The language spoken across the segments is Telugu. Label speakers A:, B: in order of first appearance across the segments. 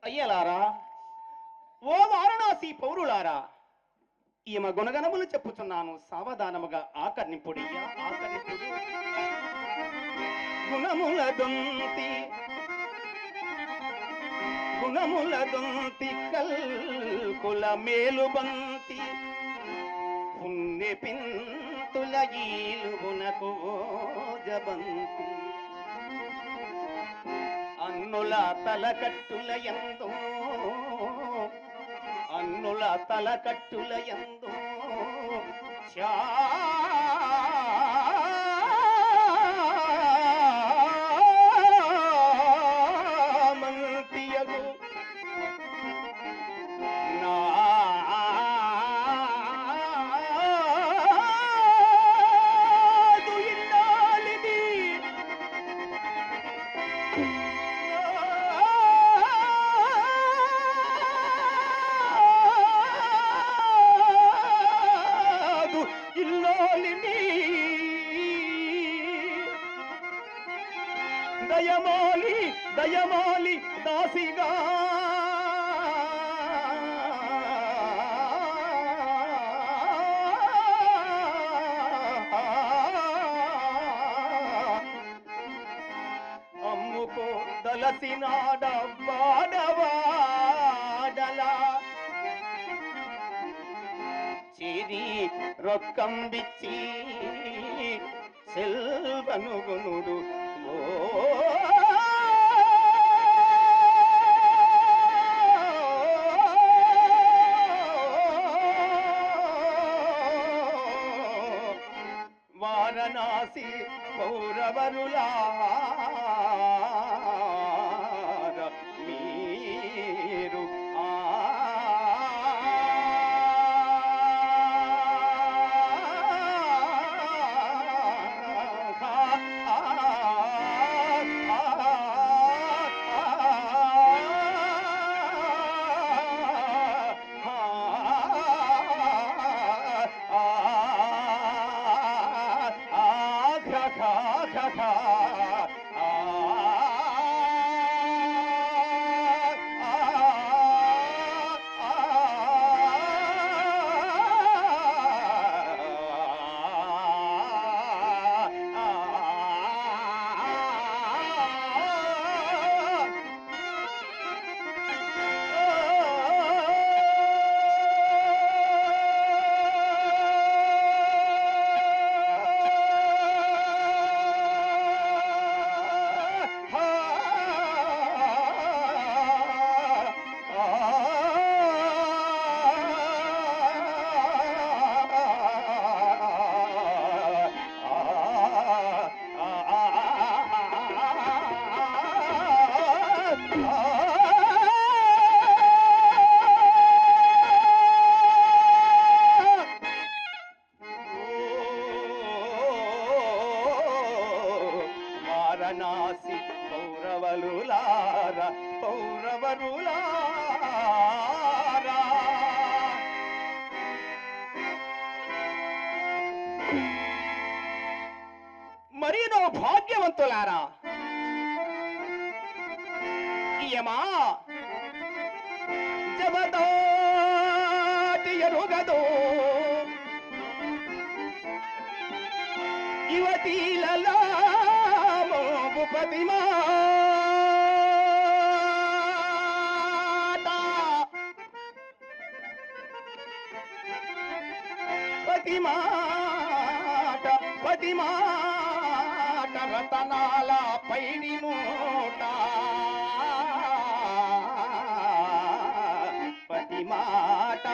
A: అయ్యలారా, ఓ వారణాసి పౌరులారా, ఈమె గుణగణములు చెప్పుచున్నాను, సావధానముగా ఆకర్ణింపుడియ్యా, ఆకర్ణింపుడు. గుణముల దొంతి గుణముల దొంతి కల్కుల మేలుబంతి పుణ్య పింతుల ఈలుగునకు జబంతి అన్నుల తలకట్టుల యందు అన్నుల తలకట్టుల యందు చామంతియగు నాదు ఇల్లాలిది ఇల్లాలిని దయమాలి దయమాలి దాసిగా అమ్ముకో దలసినాడ వాడవాడలా చిరి రొక్కం బిచ్చి సెల్వనుగునుడు ఓ వారణాసి పౌరవరులార మీరు వారణాసి పౌరవరులార పౌరవరులార మరీనో భాగ్యవంతులారా, యమా జబదాటి ఎరుగదో యువతీలలో పతిమాట రతనాల పైడి మూట పతిమాట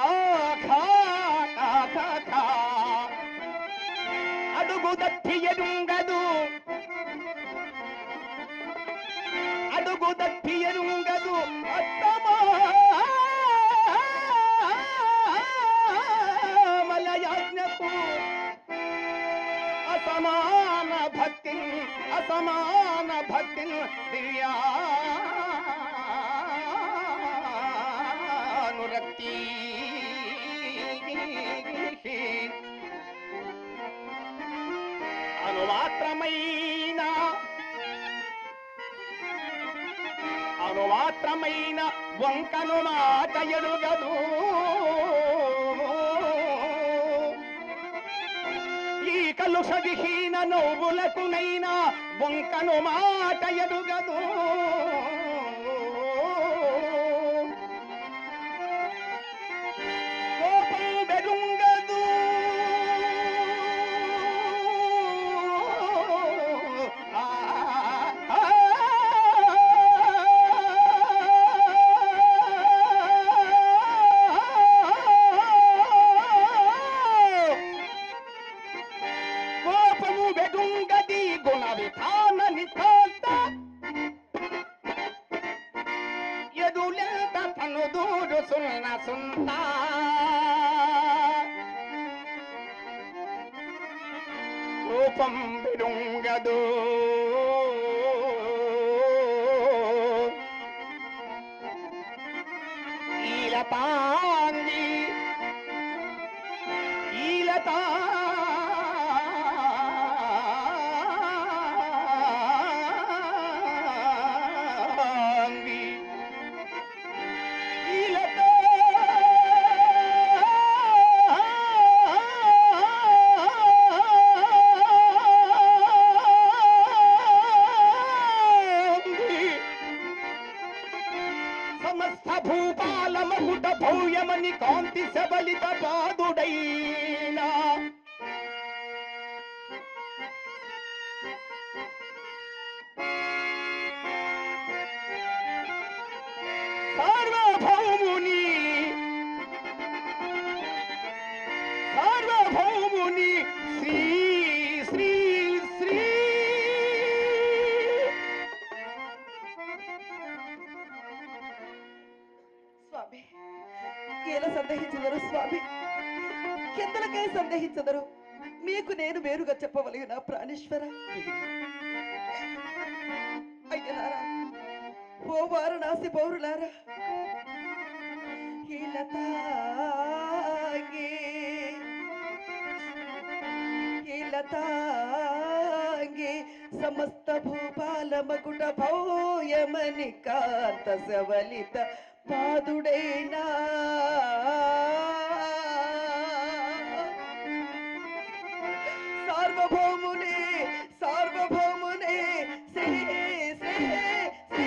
A: ఆఘాట అడుగు దట్టి ఎరుంగదు అడుగు దట్టి ఎరుంగదు అత్తమా మలయాజ్ఞకు అసమాన భక్తి దివ్యానురక్తి అనుమాత్రమైన అనుమాత్రమైన వంకను మాట ఎరుగదు. ఈ కలుష విహీన నవ్వులకునైనా వంకను మాట ఎరుగదు. కోపం బెరుంగదు. కోపము బెరుంగది గుణ విధాన నితాంత ఎదులెంత తను దూరు సున్న సుంత. కోపం బెరుంగదు. ఈలతాంగి సమస్త భూపాల మకుట భౌయమని కాంతి సబలిత పాదుడైనా సార్వభౌముని శ్రీ శ్రీ శ్రీ
B: స్వామి ఎలా సందేహించదరు స్వామి? కెందులకై సందేహించదరు? మీకు నేను వేరుగా చెప్పవలసిన ప్రాణేశ్వర. అయ్యలారా, ఓ వారణాసి పౌరులారా, ఈలతాంగి సమస్త భూపాల మకుట భౌయమని కాంత సవలిత పాదుడైనా సార్వభౌమునే శ్రీ శ్రీ శ్రీ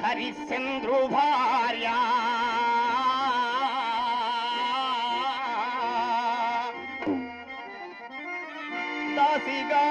A: హరిశ్చంద్రు భార్య దాసిగా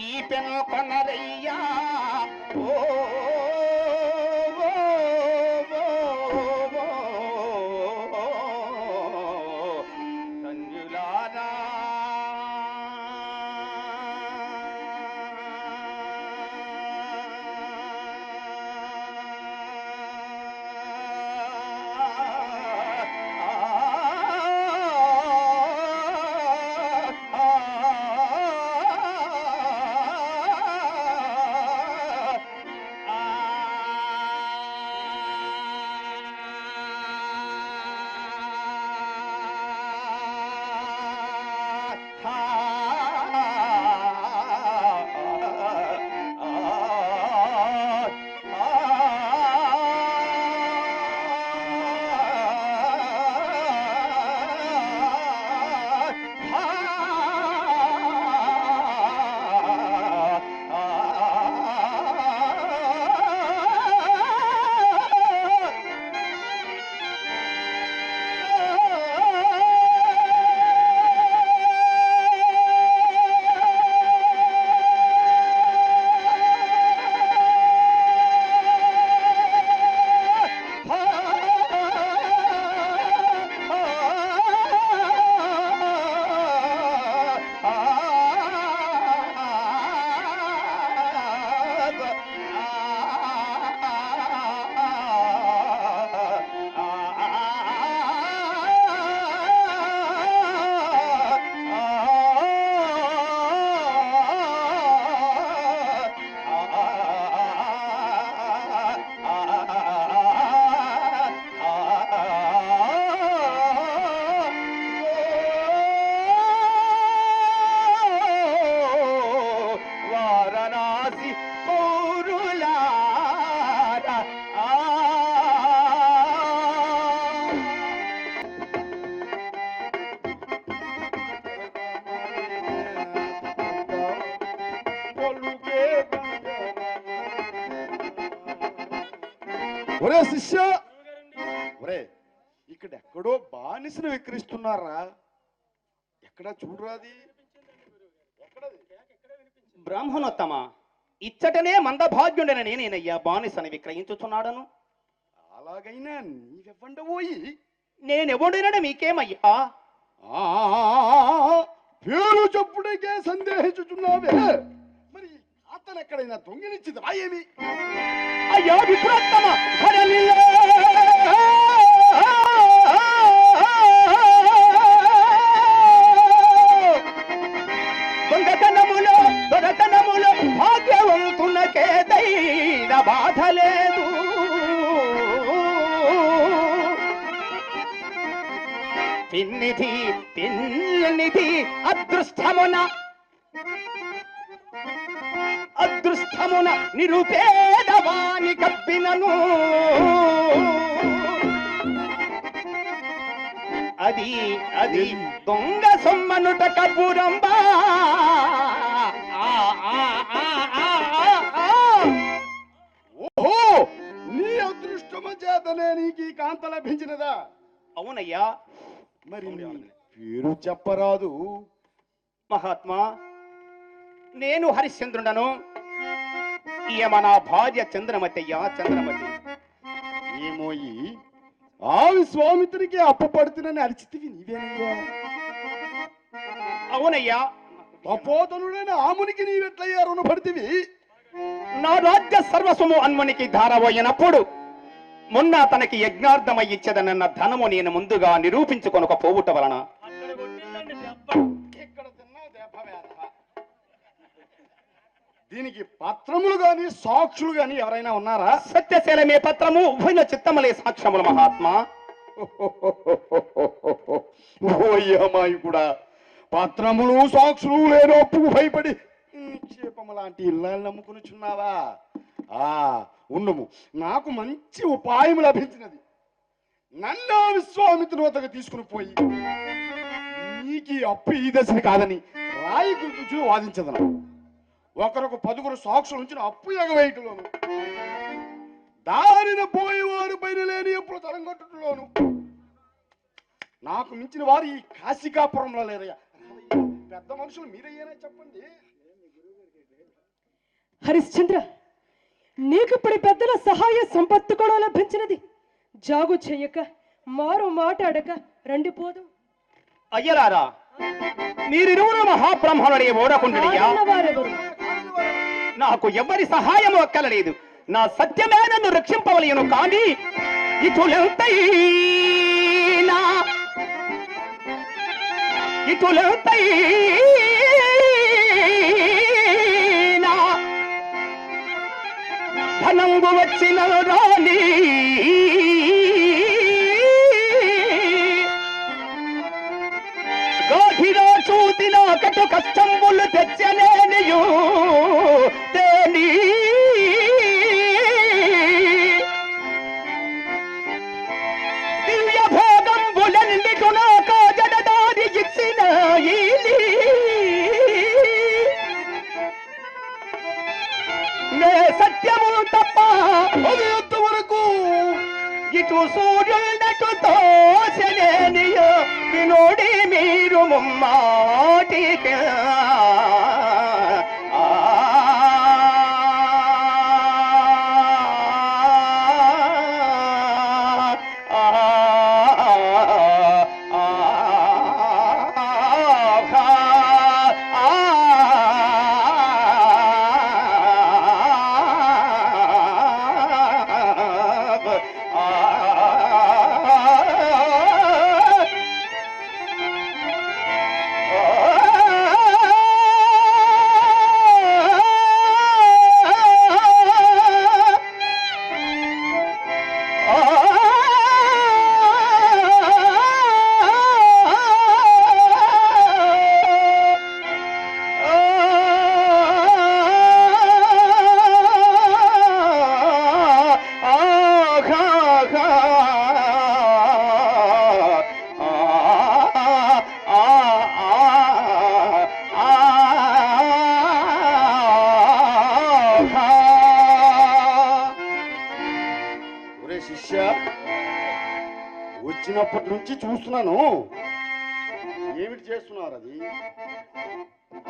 A: ఈ పెను కొనరయ్యా ఓ
C: ఒరే శిష్య, ఒరే ఇక్కడ ఎక్కడో బానిసను విక్రిస్తున్నారా? ఎక్కడ చూడరాది?
A: బ్రాహ్మణోత్తమ, ఇచ్చటనే మందభాగ్యుడని నేనయ్యా బానిసని విక్రయించుచున్నాడను.
C: అలాగైనా నీవెవ్వండబోయి?
A: నేనెవడినని మీకేమయ్యా?
C: పేరు చెప్పుడికే సందేహించుచున్నావే, మరి అతను ఎక్కడైనా దొంగిలించింది రాయేమి?
A: అయ్యా విప్రోత్తమ, దొంగతనములో దొరతనములో భాగ్యవంతునకే దైన బాధ లేదు. పిన్నిధి అదృష్టమున నిరుపేదవాని కప్పినను అది దొంగ సొమ్మనుట కబురంబా.
C: ఓహో, నీ అదృష్టము చేతనే నీకు ఈ కాంత లభించినదా?
A: అవునయ్యా.
C: మరి నీ పేరు చెప్పరాదు?
A: మహాత్మా, నేను హరిశ్చంద్రుడను. ఈమె నా భార్య చంద్రమతి అయ్యా, చంద్రమతి.
C: ఏమోయి ఆ విశ్వామిత్రునికి అప్పపడుతునని అరిచితివి నీవేనయ్యా?
A: అవునయ్యా.
C: తపోతనుడైన ఆమునికి నీవెట్లయ్యా రుణపడితివి?
A: నా రాజ్య సర్వస్వము అన్మునికి ధారపోయినప్పుడు మొన్న తనకి యజ్ఞార్థమై ఇచ్చదనన్న ధనము నేను ముందుగా నిరూపించుకొనక పోవుట వలన
C: దీనికి పత్రములు గాని సాక్షులు గాని ఎవరైనా ఉన్నారా?
A: సత్యశీలమే పత్రము, ఉభయ చిత్తములే సాక్ష్యములు మహాత్మా.
C: ఓయ్యమాయి కూడా పత్రములు సాక్షులు లేని అప్పుకు భయపడి నిక్షేపము లాంటి ఇళ్ళని నమ్ముకునిచున్నావా? ఉండుము, నాకు మంచి ఉపాయం లభించినది. నన్ను విశ్వామిత్రుని వద్దకు తీసుకుని పోయి నీకు అప్పు ఈ దశని కాదని రాయి గుర్తు వాదించదను. ఒకరికి 10 సాక్షులు ఉంచిన అప్పు ఎగవేయటలోను, దారిన పోయేవారు పైన లేని ఎప్పుడు తరంగొట్టులోను నాకు మించిన వారు ఈ కాశికాపురంలో లేరయ్యా. పెద్ద మనుషులు మీరయ్యానే చెప్పండి.
D: హరిశ్చంద్ర, నీకు ఇప్పుడు పెద్దల సహాయ సంపత్తు కూడా లభించినది. జాగు చెయ్యక మారు మాట్లాడక రండి పోదు.
A: అయ్యలారా, మీరిరువురు మహాబ్రహ్మణుడే ఓడకుండునయ్యా.
D: వారెవరు?
A: నాకు ఎవరి సహాయము అక్కలలేదు. నా సత్యమే నన్ను రక్షింపవలయను. కానీ ఇటులెంతైనా ధనంబు వచ్చిన రాని గాధిలో చూతిన కటు కష్టంబులు తెచ్చలేనియు తేని దివ్య భోగంబులన్నిటు నాకా జడదారి ఇచ్చిన నే సత్యము తప్ప
C: అది ఎంతవరకు
A: ఇటు సూర్యుడటు తోసలేనియో వినోడి మీరు ముమ్మాటికి.
C: శిష్య, వచ్చినప్పటి నుంచి చూస్తున్నాను, ఏమిటి చేస్తున్నారు అది?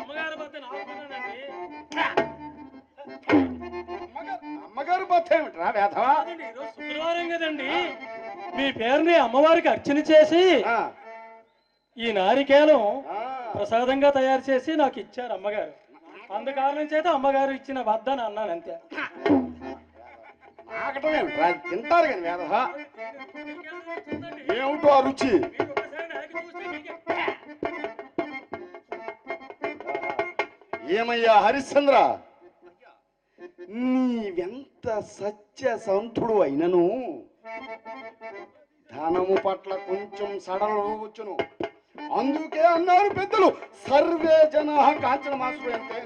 E: అమ్మగారి వద్ద నాకున్నానండి.
C: అమ్మగారు బొత్త ఏమిట్రా వేధవా?
E: కాదండి, ఈరోజు శుక్రవారం కదండి. మీ పేరుని అమ్మవారికి అర్చన చేసి
C: ఆ,
E: ఈ నారికేలం
C: ఆ,
E: ప్రసాదంగా తయారు చేసి నాకు ఇచ్చారు అమ్మగారు. అందుకారణం చేత అమ్మగారు ఇచ్చిన వద్ద అని అన్నాను అంతే.
C: నాకటం ఏమిట్రా? అది తింటారు కానీ వేధవా. ఏమిటో ఆ రుచి? ఏమయ్యా హరిశ్చంద్ర, నీవెంత సత్య సంతుడు అయినను ధనము పట్ల కొంచెం సడలు వచ్చును. అందుకే అన్నారు పెద్దలు, సర్వే జన కాంచన మాసుడు అంటే.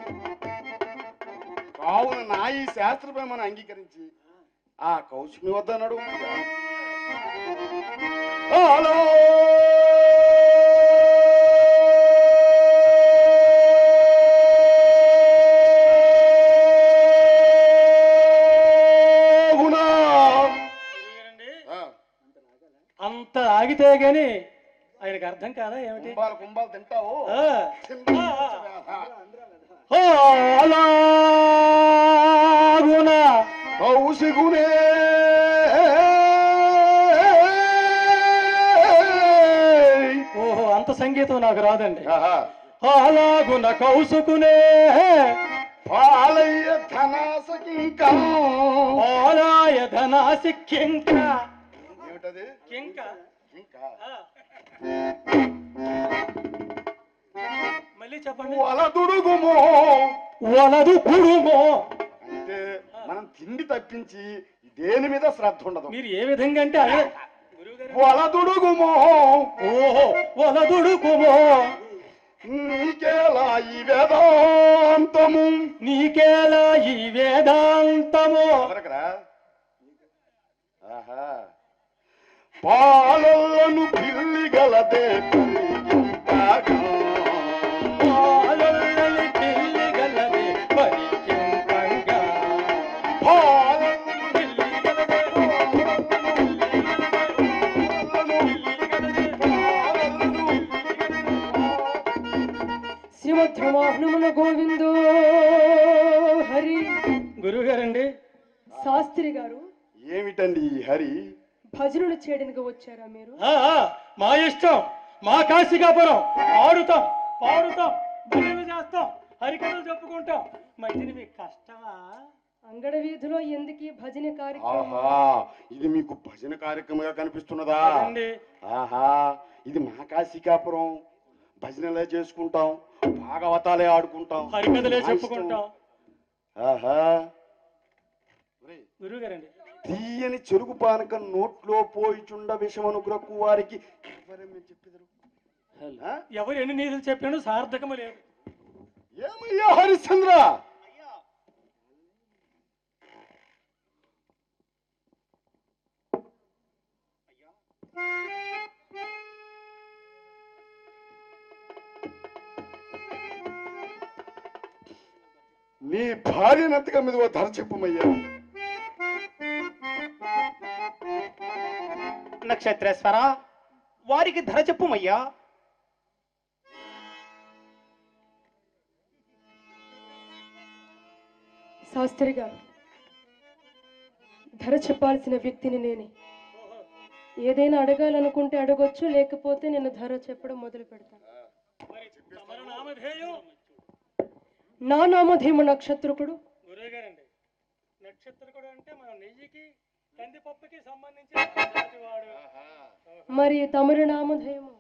C: కావున నా ఈ శాస్త్రపేమని అంగీకరించి ఆ కౌశికుని వద్ద నడు. హలో
E: అంత ఆగితే గాని ఆయనకు అర్థం కాదా ఏమిటి?
C: కుంభాలు కుంభాలు తింటావు.
E: ఆ.
C: అలాగున కౌశికునే
E: ఓహో, అంత సంగీతం నాకు రాదండి.
C: ఆహా.
E: అలాగున కౌసుకునే
C: పాలయ్య ధనాసకింకా.
E: ఆలాయ ధనాసి కింక.
C: ఏమిటది?
E: కింక.
C: ఇంకా
E: ఆ. మళ్ళీ చెప్పండి.
C: వలదుడుగుమో.
E: వలదు కుడుమో.
C: అంటే మనం తిండి తప్పించి దేని మీద శ్రద్ధ ఉండదు.
E: మీరు ఏ విధంగా అంటే అదే
C: వలదుడుగుమో.
E: ఓహో, వలదుడుకుమో.
C: నీకేలా ఈ వేదాంతము.
E: నీకేలా ఈ వేదాంతము.
C: ఎవరకరా? ఆహా. పాలలను పిల్లిగలదే పరిగింపగా.
E: పాలొల్లని పిల్లిగలదే పరికింపంగా.
C: పాలలను
E: పిల్లిగలదే
D: శ్రీమద్రమాహ్నమున గోవిందో హరి.
E: గురువుగారండి,
D: శాస్త్రి గారు,
C: ఏమిటండి ఈ హరి?
D: భజనలు చేయడానికి వచ్చారా మీరు?
E: మా ఇష్టం, మా కాశీకాపురం. ఆడుతాం, పాడుతాం, భజనలు చేస్తాం, హరికథలు చెప్పుకుంటాం. మధ్యన మీకు కష్టమా?
D: అంగడ వీధిలో ఎందుకు ఈ భజన కార్యక్రమం?
C: ఆహా, ఇది మీకు భజన కార్యక్రమంగా కనిపిస్తున్నదా?
E: అండి,
C: ఆహా, ఇది మా కాశీకాపురం. భజనలే చేసుకుంటాం, భాగవతాలే ఆడుకుంటాం,
E: హరికథలే
C: మా ఇష్టం.
E: చెప్పుకుంటాం.
C: ఆహా. ఒరేయ్,
E: గురువుగారండి,
C: తీయని చెరుకు పానక నోట్లో పోయిచుండ విషమనుగ్రకు వారికి ఎవరేమి చెప్పెదరు? ఆ?
E: ఎవరు ఎన్ని నీతులు చెప్పాను సార్థకము లేదు.
C: ఏమయ్యా హరిశ్చంద్ర, నీ భార్య నెత్తక మీద ఓ ధర చెప్పుమయ్యా.
A: నక్షత్రేశ్వర, వారికి ధర చెప్పుమయ్యా.
D: శాస్త్రి గారు, ధర చెప్పాల్సిన వ్యక్తిని నేనే. ఏదైనా అడగాలనుకుంటే అడగొచ్చు, లేకపోతే నేను ధర చెప్పడం మొదలు పెడతాను.
E: మరి తమరు నామధేయం?
D: నా నామధేయము నక్షత్రకుడు.
E: గురువుగారండి, నక్షత్రకుడు అంటే మన నెయ్యికి కందిపప్పుకి సంబంధించిన జాతివాడు.
D: మరి తమరి నామధేయము?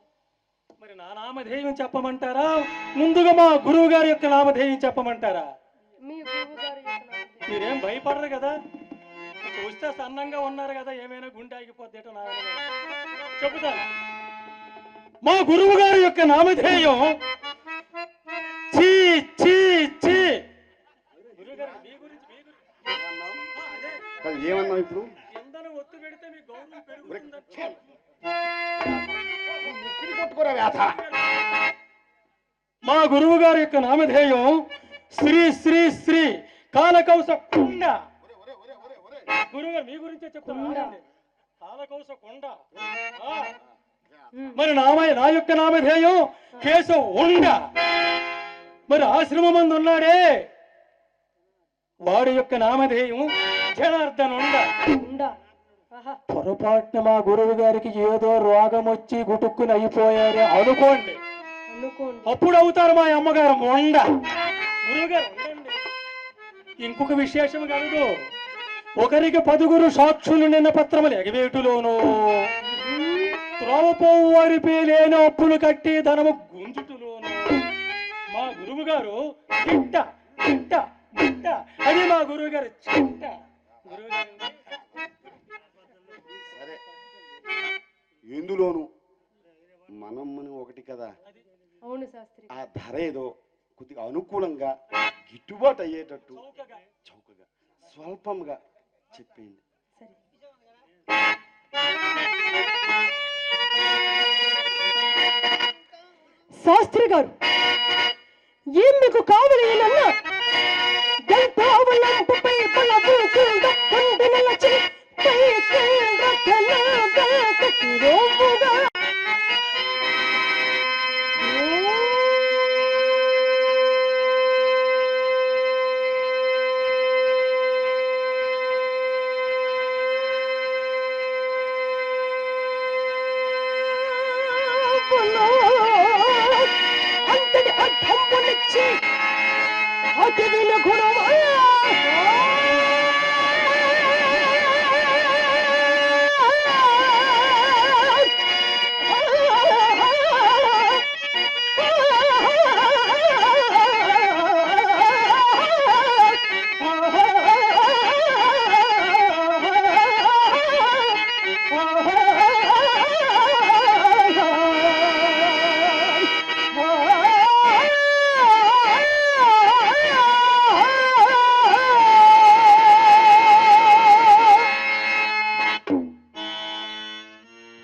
E: మరి నా నామధేయం చెప్పమంటారా, ముందుగా మా గురువు గారి యొక్క నామధేయం చెప్పమంటారా?
D: మీ గురువు గారి యొక్క నామధేయం.
E: మీరేం భయపడరు కదా? చూస్తే సన్నంగా ఉన్నారు కదా, ఏమైనా గుండె ఆగిపోద్దేటో నా చెబుతాను. మా గురువు గారి యొక్క నామధేయం చీ చీ చీ. గురువుగారు, మీ గురించి
C: కాదు, ఏమన్నావు ఇప్పుడు?
E: కిందను ఒత్తు పెడితే మీ గౌరవం పెరుగుతుందంటే.
C: నెత్తిని కొట్టుకోరా వేధ.
E: మా గురువు గారి యొక్క నామధేయం శ్రీ శ్రీ శ్రీ కాలకౌస కుండ. గురువు గారు మీ గురించే చెప్తున్నా. కాలకౌస కొండ. ఆ, మరి నా యొక్క నామధేయం కేశవ ఉండ. మరి ఆశ్రమం మందు ఉన్నాడే వాడి యొక్క నామధేయం జనార్దన్ ఉండ.
D: ఉండా. ఆహా.
E: పొరపాటున మా గురువు గారికి ఏదో రోగం వచ్చి గుటుక్కుని అయిపోయారే అనుకోండి,
D: అనుకోండి.
E: అప్పుడు అవుతారు మా అమ్మగారు మొండ. గురువుగారు ఉండండి. ఇంకొక విశేషం కలదు. ఒకరికి 10 సాక్షులు నిన్న పత్రములు ఎగవేటులోను త్రోవపోవు వారిపై లేని అప్పులు కట్టి ధనము గుంజుటులోను మా గురువు గారు చిట్ట చిట్ట చిట్ట అది మా గురువు గారు చిట్ట. గురువు గారు
C: సరే, ఎందులోను మనమ్మని ఒకటి కదా,
D: అవును శాస్త్రి.
C: ఆ ధర ఏదో కొద్దిగా అనుకూలంగా గిట్టుబాటు అయ్యేటట్టు
E: చౌకగా
C: చౌకగా స్వల్పంగా చెప్పింది.
D: సరే. శాస్త్రి గారు, ఏం మీకు కావాలి ఏమన్నా? గంటావలంపుపై బలబూకుండా కొండి నిలచి పైకి రథనగా కట్టిరోముగా. అంతటి అర్థంబునిచ్చి అతి వినుగుణమా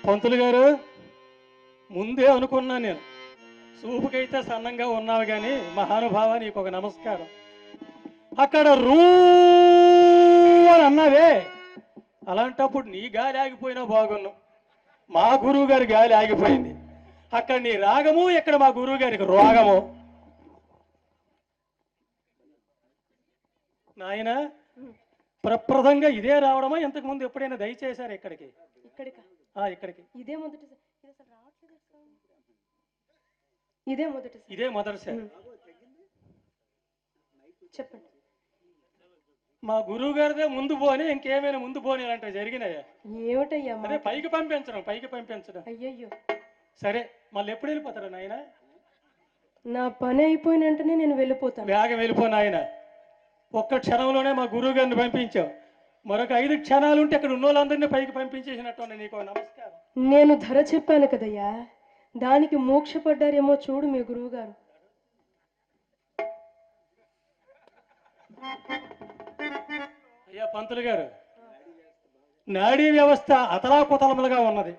E: పంతులు గారు, ముందే అనుకున్నా నేను, చూపుకైతే సన్నంగా ఉన్నావు కానీ మహానుభావ నీకు ఒక నమస్కారం. అక్కడ రూ అని అన్నావే, అలాంటప్పుడు నీ గాలి ఆగిపోయినా బాగున్నావు. మా గురువు గారి గాలి ఆగిపోయింది. అక్కడ నీ రాగము, ఇక్కడ మా గురువు గారికి రోగము. నాయన ప్రప్రదంగా ఇదే రావడమా? ఇంతకు ముందు ఎప్పుడైనా దయచేశారు ఇక్కడికి?
D: ఇక్కడికా?
E: ఇక్కడికి
D: ఇదే మొదటి ఇది అసలు రావట్లేదు. ఇదే మొదటి.
E: ఇదే మొదటిసారి.
D: చెప్పండి.
E: మా గురువు గారిదే ముందు పోని, ఇంకేమైనా ముందు పోని ఇలాంటివి జరిగినాయా?
D: ఏమిటయ్యా
E: అదే పైకి పంపించడం.
D: అయ్యయ్యో,
E: సరే, మళ్ళీ ఎప్పుడు వెళ్ళిపోతారా నాయన?
D: నా పని అయిపోయిన వెంటనే నేను వెళ్ళిపోతాను.
E: వేగం వెళ్ళిపో నాయన. ఒక్క క్షణంలోనే మా గురువు గారిని పంపించావు. మరొక 5 క్షణాలు ఉంటే అక్కడ ఉన్న వాళ్ళందరినీ పైకి పంపించేసినట్టు. నీకు నమస్కారం.
D: నేను ధర చెప్పాను కదయ్యా, దానికి మోక్షపడ్డారేమో చూడు మీ గురువు గారు.
E: అయ్యా పంతులు గారు, నాడీ వ్యవస్థ అతలాకుతలములుగా ఉన్నది.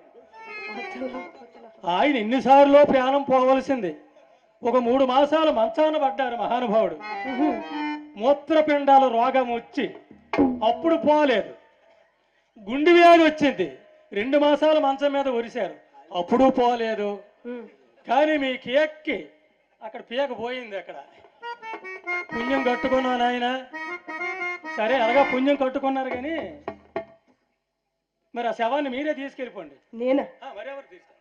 E: ఆయన ఎన్నిసార్లు ప్రాణం పోవలసింది. ఒక 3 మాసాలు మంచాన పడ్డారు మహానుభావుడు. మూత్రపిండాలు రోగం వచ్చి అప్పుడు పోలేదు. గుండె వ్యాధి వచ్చింది, 2 మాసాలు మంచం మీద ఒరిశారు, అప్పుడు పోలేదు. కానీ మీ కేక్కి అక్కడ పీక పోయింది. అక్కడ పుణ్యం కట్టుకున్నాను ఆయన. సరే, అలాగా పుణ్యం కట్టుకున్నారు కానీ మరి ఆ శవాన్ని మీరే తీసుకెళ్ళిపోండి.
D: నేనా?
E: మరెవరు తీసుకెళ్ళి?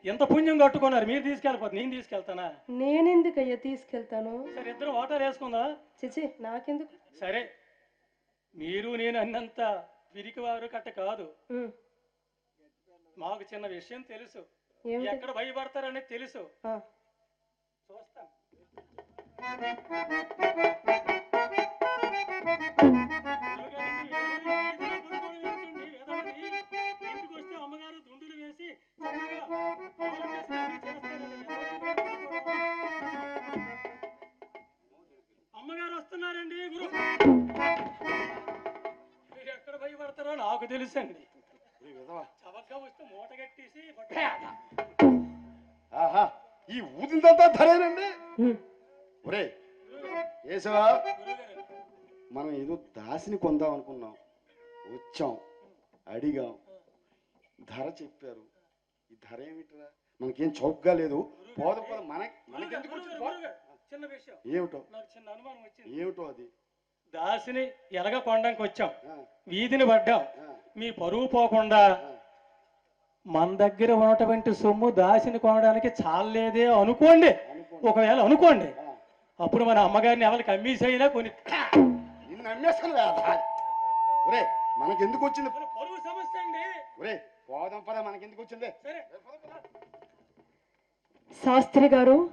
E: ఎంత పుణ్యం కట్టుకున్నారు, మీరు తీసుకెళ్ళిపోతే నేను తీసుకెళ్తానా?
D: నేనెందుకయ్యా తీసుకెళ్తాను?
E: సరే, ఇద్దరు వాటర్ వేసుకుందా?
D: చిచి, నాకెందుకు?
E: సరే, మీరు నేను అన్నంత పిరికివారు కట్ట కాదు. మాకు చిన్న విషయం తెలుసు. ఎక్కడ భయపడతారనేది తెలుసు. చూస్తాను. ఇంటికి వస్తే అమ్మగారు దుండులు వేసి అమ్మగారు వస్తున్నారండి గురు. మీరు ఎక్కడ భయపడతారో నాకు తెలుసండి. చవకగా వస్తే మూట కట్టేసి
C: ఆహా, ఈ ఊదిందంతా ధరేనండి. ఒరే కేశవా, మనం ఏదో దాసిని కొందాం అనుకున్నాం, వచ్చాం. అడిగాం, ధర చెప్పారు. ఈ ధర ఏమిట్రా, మనకేం చౌకగా లేదు. పోద పోద మనకెందుకు వచ్చింది?
E: చిన్న విషయం,
C: ఏమిటో
E: నాకు చిన్న అనుమానం వచ్చింది.
C: ఏమిటో అది?
E: దాసిని ఎలగ కొనడానికి వచ్చాం,
C: ఆ,
E: వీధిని పడ్డాం.
C: ఆ,
E: మీ పరువు పోకుండా
C: ఆ.
E: మన దగ్గర ఉన్నటువంటి సొమ్ము దాసిని కొనడానికి చాలేదే అనుకోండి. ఒకవేళ అనుకోండి,
C: ఆ.
E: అప్పుడు మన అమ్మగారిని ఎవరికి అమ్మేసైనా కొని
C: నిన్ను అమ్మేస్తాను కదా. ఒరే మనకెందుకు వచ్చింది?
E: మన పరువు సమస్య అండి.
C: ఒరే పోదాం పద, మనకెందుకు వచ్చింది?
E: సరే,
D: శాస్త్రి గారు,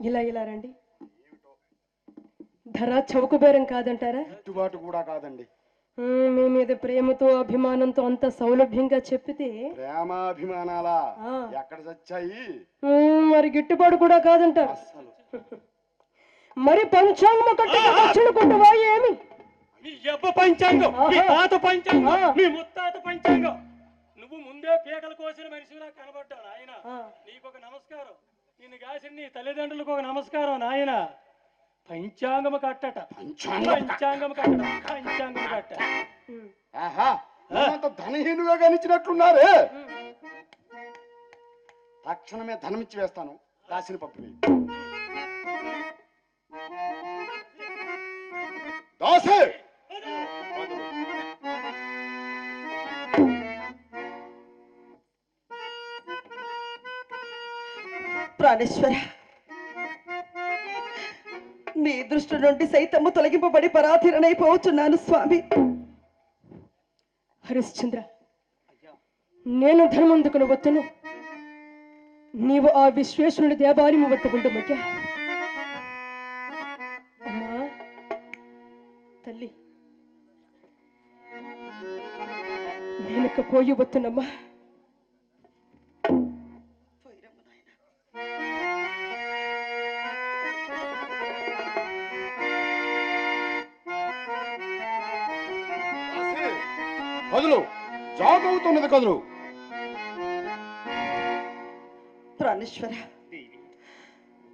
D: ఇలా రండి. ధర చౌక బేరం కాదంటారా?
C: గిట్టుబాటు కూడా కాదండి.
D: మీ మీద ప్రేమతో అభిమానంతో అంత సౌలభ్యంగా చెప్పితే
C: ప్రేమాభిమానాలా
D: ఆ.
C: ఎక్కడ చచ్చాయి?
D: మరి గిట్టుబాటు కూడా కాదంటారు.
C: అస్సలు
D: మరి పంచాంగం కట్టుకుంటావా ఏమి?
E: మీ అబ్బ పంచాంగం, మీ
D: ఆహా.
E: తాత పంచాంగం,
D: ఆ.
E: మీ ముత్తాత పంచాంగం. నువ్వు ముందే పీకలు కోసిన మనిషి నాకు కనబడ్డావు నాయన. నీకు ఒక నమస్కారం, నిన్ను కాసిన నీ తల్లిదండ్రులకు ఒక నమస్కారం నాయన. పంచాంగము కట్టట, పంచాంగము కట్టట, పంచాంగము కట్ట.
C: ఆహా, అంత ధనహీనుగా గణించినట్లున్నారే. తక్షణమే ధనం ఇచ్చి వేస్తాను. రాసిన పప్పు వేయి. దాసే
B: ప్రాణేశ్వర, మీ దృష్టి నుండి సైతము తొలగింపబడి పరాధీనైపోతున్నాను స్వామి.
D: హరిశ్చంద్ర, నేను ధనమందుకుని వత్తును, నీవు ఆ విశ్వేశ్వరుని దేవాలయము వద్దకుంటు మధ్య. అమ్మా తల్లి, నేనొక్క పోయి వత్తునమ్మా.
C: కదులు, జాగవుతున్నది కదులు.
B: ప్రాణేశ్వర,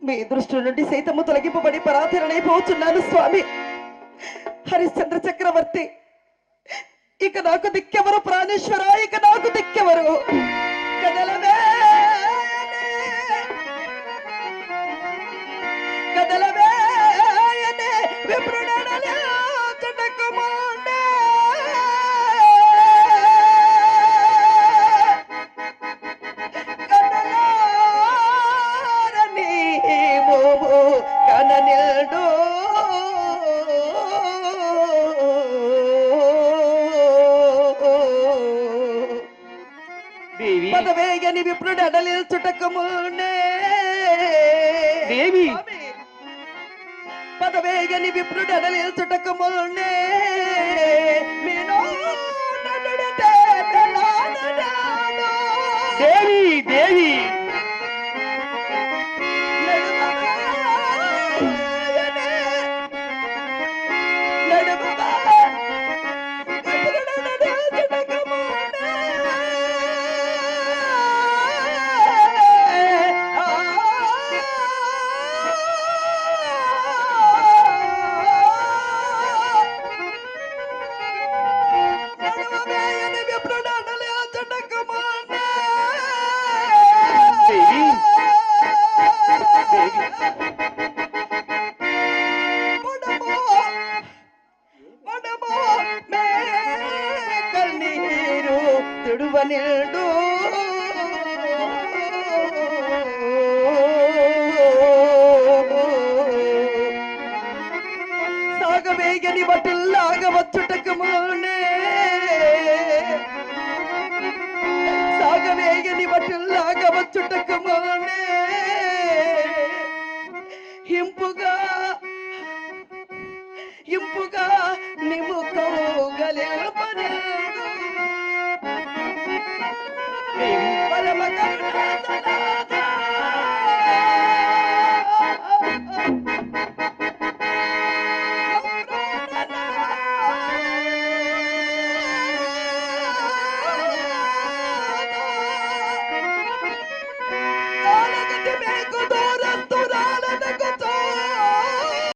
B: మీ దృష్టి నుండి సైతము తొలగింపబడి పరాధీనైపోతున్నాను స్వామి. హరిశ్చంద్ర చక్రవర్తి, ఇక నాకు దిక్కెవరు? ప్రాణేశ్వర, ఇక నాకు దిక్కెవరు? కదలవే కదలవే విప్రుడనలే చటకుమాండే. కననిల్డు
A: దేవి,
B: పదవేయని విప్రుడు అడలిల్చుటకమునే.
A: దేవి.
B: పదవేయని విప్రుడు అడలిల్చుటకమునే. మీనో నడుడితే తెలానడాడు.
A: దేవి, దేవి.
B: తుడువనిడు సాగవేగని బట్టుల్లాగవచ్చుటకమునే. సాగవేగని బట్టుల్లాగవచ్చుటకమునే. ఇంపుగా నిముకౌగలే